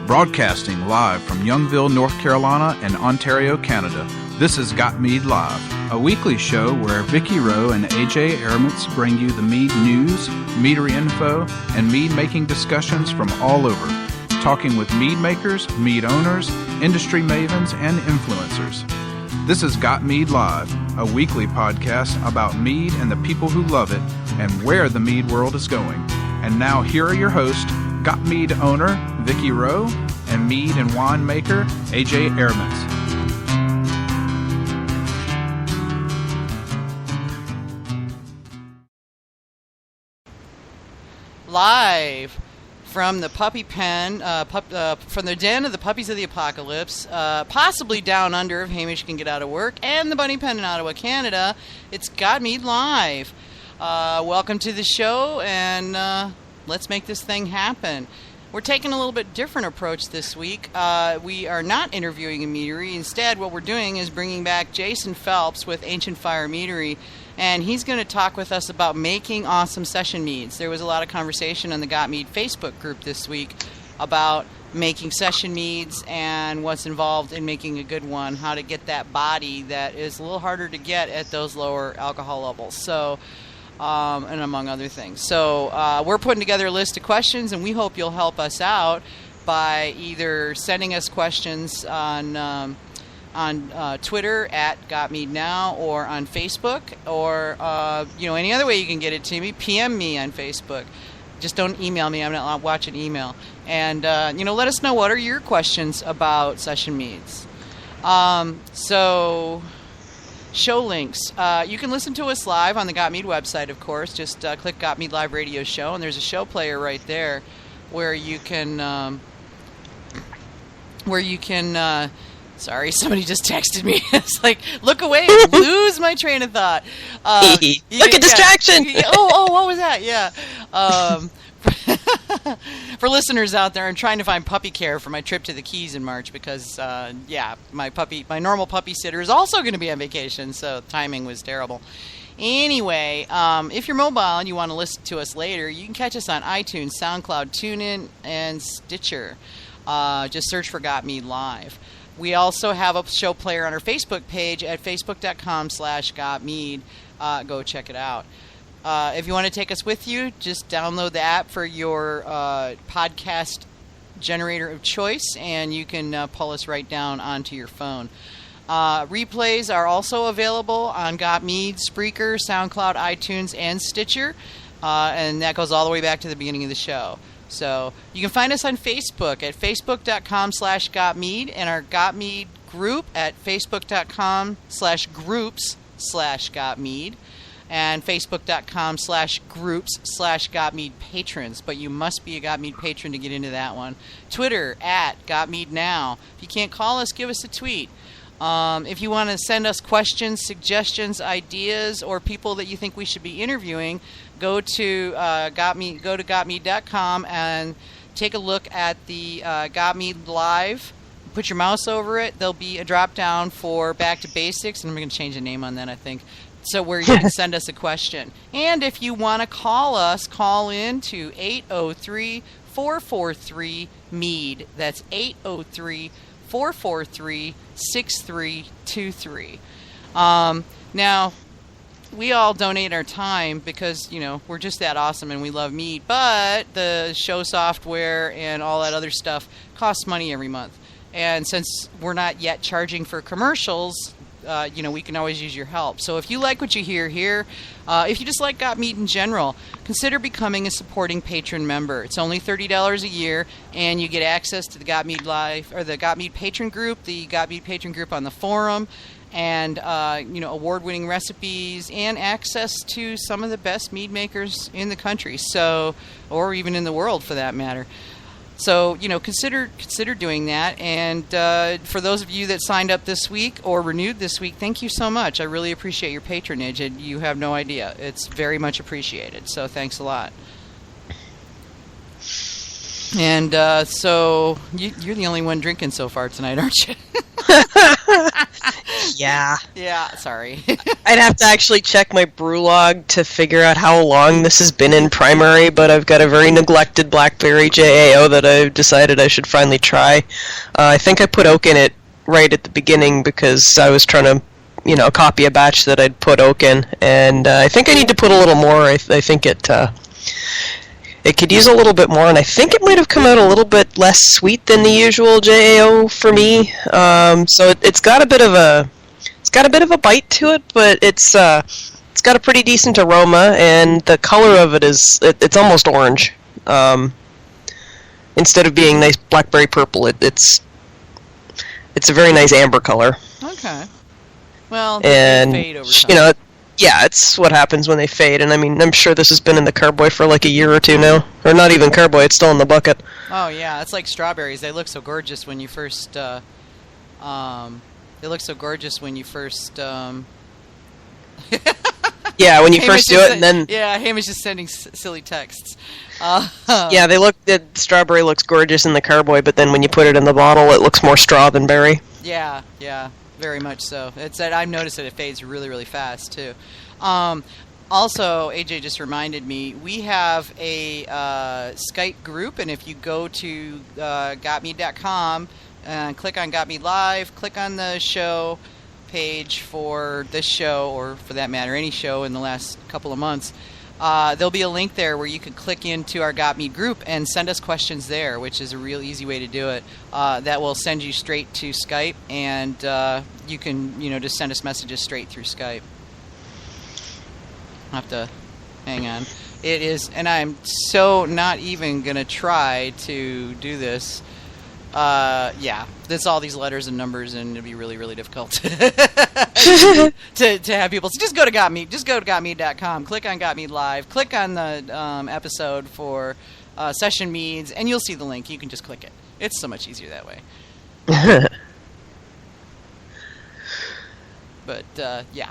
Broadcasting live from Youngville, North Carolina and Ontario, Canada, this is Got Mead Live, a weekly show where Vicky Rowe and AJ Aramutz bring you the mead news, meadery info, and mead-making discussions from all over, talking with mead makers, mead owners, industry mavens, and influencers. This is Got Mead Live, a weekly podcast about mead and the people who love it and where the mead world is going. And now here are your hosts, Got Mead owner Vicky Rowe and mead and wine maker AJ Aramutz. Live from the puppy pen, from the den of the puppies of the apocalypse, possibly down under if Hamish can get out of work, and the bunny pen in Ottawa, Canada. It's Got Mead Live. Welcome to the show, and let's make this thing happen. We're taking a little bit different approach this week. We are not interviewing a meadery. Instead, what we're doing is bringing back Jason Phelps with Ancient Fire Meadery, and he's going to talk with us about making awesome session meads. There was a lot of conversation on the Got Mead Facebook group this week about making session meads and what's involved in making a good one, how to get that body that is a little harder to get at those lower alcohol levels. So, and among other things. So we're putting together a list of questions, and we hope you'll help us out by either sending us questions on Twitter at GotMeadNow, or on Facebook, or any other way you can get it to me. PM me on Facebook. Just don't email me. I'm not watching email. And let us know, what are your questions about session meads. Show links. You can listen to us live on the Got Mead website, of course. Just click Got Mead Live Radio Show, and there's a show player right there where you can sorry, somebody just texted me. It's like, look away, lose my train of thought. Look at distraction. Oh, what was that? Yeah. For listeners out there, I'm trying to find puppy care for my trip to the Keys in March because, my normal puppy sitter is also going to be on vacation, so timing was terrible. Anyway, if you're mobile and you want to listen to us later, you can catch us on iTunes, SoundCloud, TuneIn, and Stitcher. Just search for Got Mead Live. We also have a show player on our Facebook page at facebook.com/GotMead. Go check it out. If you want to take us with you, just download the app for your podcast generator of choice, and you can pull us right down onto your phone. Replays are also available on Got Mead, Spreaker, SoundCloud, iTunes, and Stitcher, and that goes all the way back to the beginning of the show. So you can find us on Facebook at facebook.com/GotMead, and our Got Mead group at facebook.com/groups/GotMead. and facebook.com/groups/GotMead patrons. But you must be a GotMead patron to get into that one. Twitter at GotMeadNow. If you can't call us, give us a tweet. If you want to send us questions, suggestions, ideas, or people that you think we should be interviewing, go to GotMead.com and take a look at the Got Mead Live. Put your mouse over it. There'll be a drop down for Back to Basics, and I'm going to change the name on that, I think. So where you can send us a question. And if you want to call us, call in to 803-443-MEAD. That's 803-443-6323. Now, we all donate our time because, we're just that awesome and we love mead. But the show software and all that other stuff costs money every month. And since we're not yet charging for commercials, we can always use your help. So if you like what you hear here, if you just like Got Mead in general, consider becoming a supporting patron member. It's only $30 a year, and you get access to the Got Mead Live, or the Got Mead patron group, the Got Mead patron group on the forum, and award-winning recipes, and access to some of the best mead makers in the country, or even in the world for that matter. So, consider doing that. And for those of you that signed up this week or renewed this week, thank you so much. I really appreciate your patronage, and you have no idea. It's very much appreciated. So thanks a lot. And so you're the only one drinking so far tonight, aren't you? Yeah. Yeah, sorry. I'd have to actually check my brew log to figure out how long this has been in primary, but I've got a very neglected blackberry JAO that I've decided I should finally try. I think I put oak in it right at the beginning because I was trying to, copy a batch that I'd put oak in, and I think I need to put a little more. I think it could use a little bit more, and I think it might have come out a little bit less sweet than the usual JAO for me. So it's got a bit of a bite to it, but it's got a pretty decent aroma, and the color of it is it's almost orange. Instead of being nice blackberry purple, it's a very nice amber color. Okay. Well, and they fade over time. Yeah, it's what happens when they fade, and I mean, I'm sure this has been in the carboy for like a year or two now, or not even carboy; it's still in the bucket. Oh yeah, it's like strawberries. They look so gorgeous when you first. They look so gorgeous when you first. Yeah, when you first do it, and then. Yeah, Hamish is sending silly texts. Yeah, the strawberry looks gorgeous in the carboy, but then when you put it in the bottle, it looks more straw than berry. Yeah. Very much so. It's that I've noticed that it fades really, really fast too. Also, AJ just reminded me we have a Skype group, and if you go to gotmead.com and click on Got Mead Live, click on the show page for this show, or for that matter, any show in the last couple of months. There'll be a link there where you can click into our Got Mead group and send us questions there, which is a real easy way to do it. That will send you straight to Skype, and you can, just send us messages straight through Skype. I'll have to hang on. It is, and I'm so not even going to try to do this. Yeah, there's all these letters and numbers, and it'd be really, really difficult to have people. So just go to Got Mead. Just go to gotmead.com. Click on Got Mead Live. Click on the episode for Session Meads, and you'll see the link. You can just click it. It's so much easier that way. But yeah,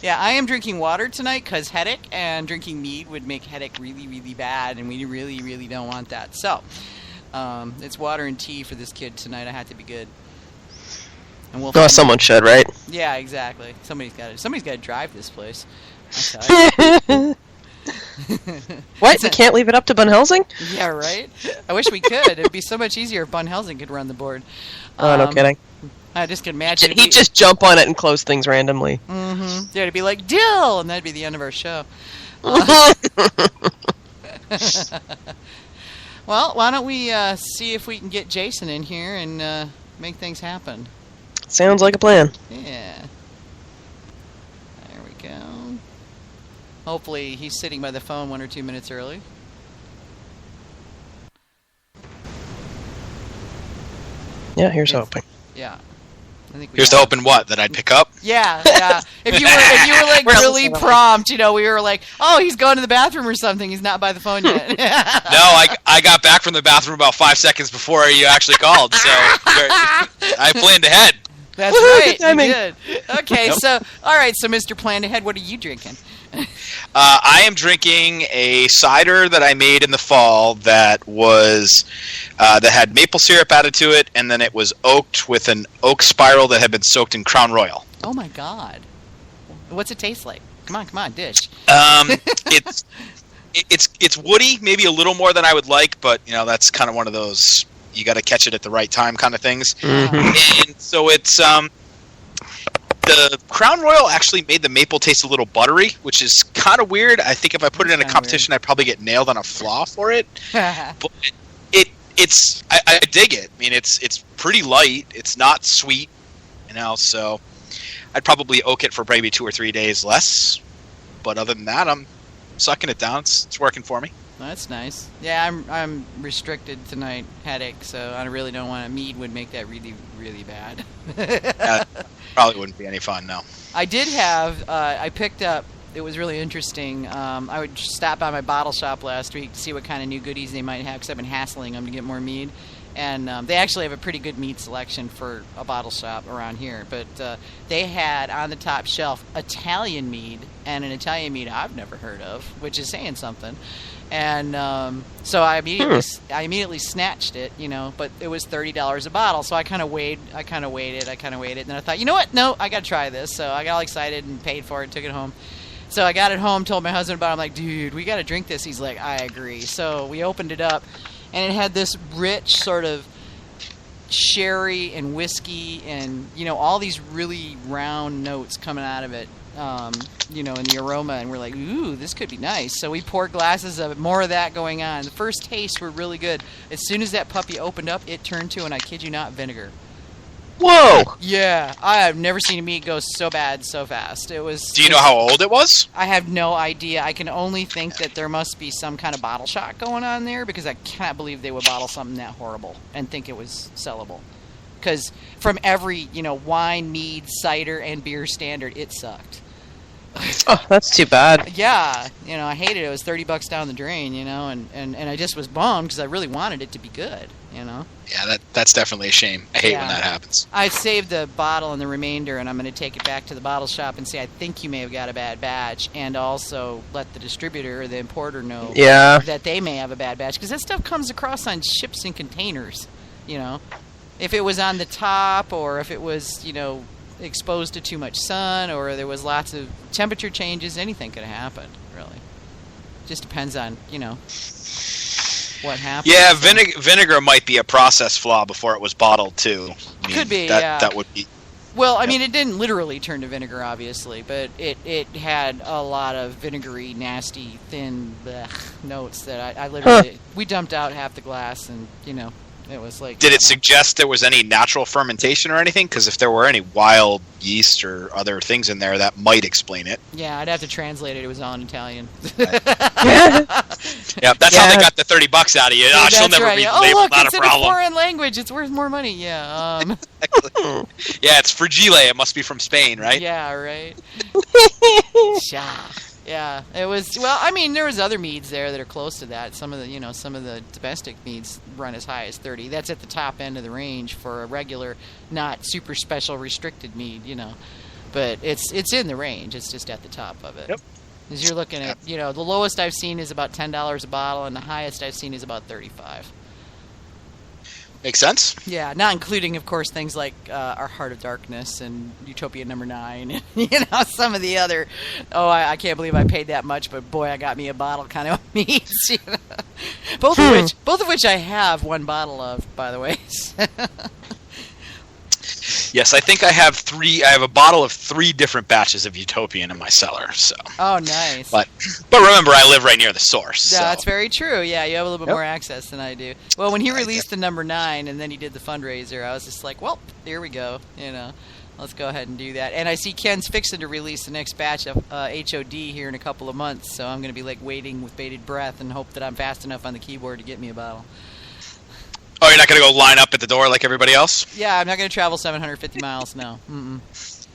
yeah. I am drinking water tonight because headache, and drinking mead would make headache really, really bad, and we really, really don't want that. So. It's water and tea for this kid tonight. I had to be good. And we'll someone should, right? Yeah, exactly. Somebody's got to drive this place. What? We can't leave it up to Bun Helsing? Yeah, right? I wish we could. It'd be so much easier if Bun Helsing could run the board. Oh, no kidding. I just can imagine. He'd just jump on it and close things randomly. Mm-hmm. Yeah, it'd be like, Dill! And that'd be the end of our show. Well, why don't we see if we can get Jason in here and make things happen. Sounds like a plan. Yeah. There we go. Hopefully he's sitting by the phone 1 or 2 minutes early. Yeah, here's hoping. Yeah. I think here's to hoping what? That I'd pick up? Yeah. If you were like really prompt, we were like, oh, he's going to the bathroom or something. He's not by the phone yet. No, I got back from the bathroom about 5 seconds before you actually called, so I planned ahead. That's right, you did. Okay, yep. So, all right, so Mr. Planned Ahead, what are you drinking? I am drinking a cider that I made in the fall that was that had maple syrup added to it, and then it was oaked with an oak spiral that had been soaked in Crown Royal. Oh my God! What's it taste like? Come on, dish. It's woody, maybe a little more than I would like, but that's kind of one of those you got to catch it at the right time kind of things. Mm-hmm. And so it's the Crown Royal actually made the maple taste a little buttery, which is kind of weird. I think if I put it in a competition, I'd probably get nailed on a flaw for it. But I dig it. I mean, it's pretty light. It's not sweet, so I'd probably oak it for maybe 2 or 3 days less. But other than that, I'm sucking it down. It's working for me. That's nice. Yeah, I'm restricted tonight, headache, so I really don't want mead would make that really, really bad. Probably wouldn't be any fun, no. I did have, I picked up, it was really interesting, I would stop by my bottle shop last week to see what kind of new goodies they might have, because I've been hassling them to get more mead. And they actually have a pretty good mead selection for a bottle shop around here. But they had on the top shelf Italian mead, and an Italian mead I've never heard of, which is saying something. And so I immediately snatched it, but it was $30 a bottle. So I kind of waited. And then I thought, you know what? No, I got to try this. So I got all excited and paid for it, took it home. So I got it home, told my husband about it. I'm like, dude, we got to drink this. He's like, I agree. So we opened it up, and it had this rich sort of sherry and whiskey and, all these really round notes coming out of it. In the aroma, and we're like, ooh, this could be nice. So we poured glasses of it, more of that going on. The first tastes were really good. As soon as that puppy opened up, it turned to, and I kid you not, vinegar. Whoa! Yeah, I have never seen a meat go so bad so fast. It was. Do you know how old it was? I have no idea. I can only think that there must be some kind of bottle shot going on there, because I can't believe they would bottle something that horrible and think it was sellable. Because from every, wine, mead, cider, and beer standard, it sucked. Oh, that's too bad. Yeah, I hated it. It was $30 down the drain, and I just was bummed because I really wanted it to be good, Yeah, that's definitely a shame. I hate when that happens. I saved the bottle and the remainder, and I'm going to take it back to the bottle shop and say, I think you may have got a bad batch, and also let the distributor or the importer know that they may have a bad batch, because that stuff comes across on ships and containers, If it was on the top, or if it was, exposed to too much sun, or there was lots of temperature changes, anything could have happened, really. Just depends on, what happens. Yeah, vinegar might be a process flaw before it was bottled, too. Could be, That would be... Well, I mean, it didn't literally turn to vinegar, obviously, but it had a lot of vinegary, nasty, thin notes that I literally... We dumped out half the glass, and, it was like... Did it suggest there was any natural fermentation or anything? Because if there were any wild yeast or other things in there, that might explain it. Yeah, I'd have to translate it. It was all in Italian. Yeah, that's how they got the $30 out of you. Yeah, she'll never read the label, look, not it's a problem. in a foreign language. It's worth more money. Yeah. Yeah, it's fragile. It must be from Spain, right? Yeah, right. Yeah, it was. Well, I mean, there was other meads there that are close to that. Some of the domestic meads run as high as 30. That's at the top end of the range for a regular, not super special restricted mead. But it's in the range. It's just at the top of it. Yep. As you're looking at, the lowest I've seen is about $10 a bottle, and the highest I've seen is about $35. Makes sense. Yeah, not including, of course, things like Our Heart of Darkness and Utopia No. 9, and some of the other. Oh, I can't believe I paid that much, but boy, I got me a bottle kind of meats. Both of which I have one bottle of, by the way. Yes, I think I have 3. I have a bottle of 3 different batches of Utopian in my cellar. So. Oh, nice. But remember, I live right near the source. Yeah, so. that's very true. Yeah, you have a little bit more access than I do. Well, when he released the No. 9 and then he did the fundraiser, I was just like, well, here we go. Let's go ahead and do that. And I see Ken's fixing to release the next batch of HOD here in a couple of months, so I'm going to be waiting with bated breath and hope that I'm fast enough on the keyboard to get me a bottle. Oh, you're not going to go line up at the door like everybody else? Yeah, I'm not going to travel 750 miles, no. Mm-mm.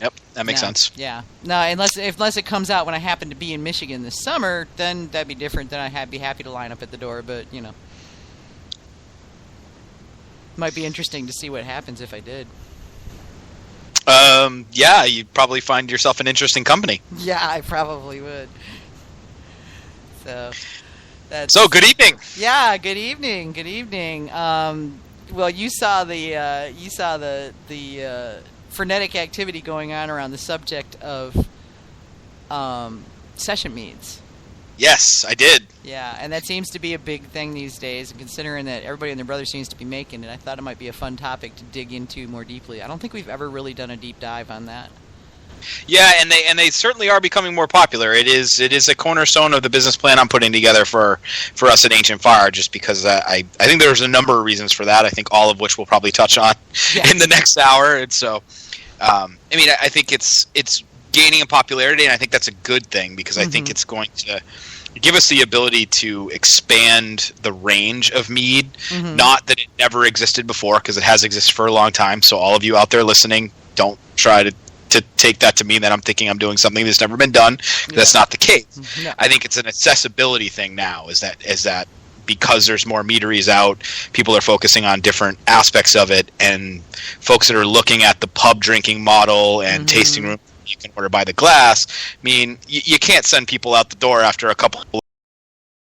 Yep, that makes sense. Yeah. No, unless it comes out when I happen to be in Michigan this summer, then that'd be different. Then I'd be happy to line up at the door, but, might be interesting to see what happens if I did. Yeah, you'd probably find yourself an interesting company. Yeah, I probably would. So, good evening. Yeah, good evening. Good evening. Well, you saw the frenetic activity going on around the subject of session meads. Yes, I did. Yeah, and that seems to be a big thing these days, and considering that everybody and their brother seems to be making it, I thought it might be a fun topic to dig into more deeply. I don't think we've ever really done a deep dive on that. Yeah, and they certainly are becoming more popular. It is a cornerstone of the business plan I'm putting together for us at Ancient Fire, just because I think there's a number of reasons for that. I think all of which we'll probably touch on in the next hour. And so, I think it's gaining in popularity, and I think that's a good thing, because I think it's going to give us the ability to expand the range of mead. Not that it never existed before, because it has existed for a long time. So all of you out there listening, don't try to take that to mean that I'm thinking I'm doing something that's never been done. That's not the case. No. I think it's an accessibility thing now, is that because there's more meaderies out, people are focusing on different aspects of it, and folks that are looking at the pub drinking model and tasting room you can order by the glass. I mean, you can't send people out the door after a couple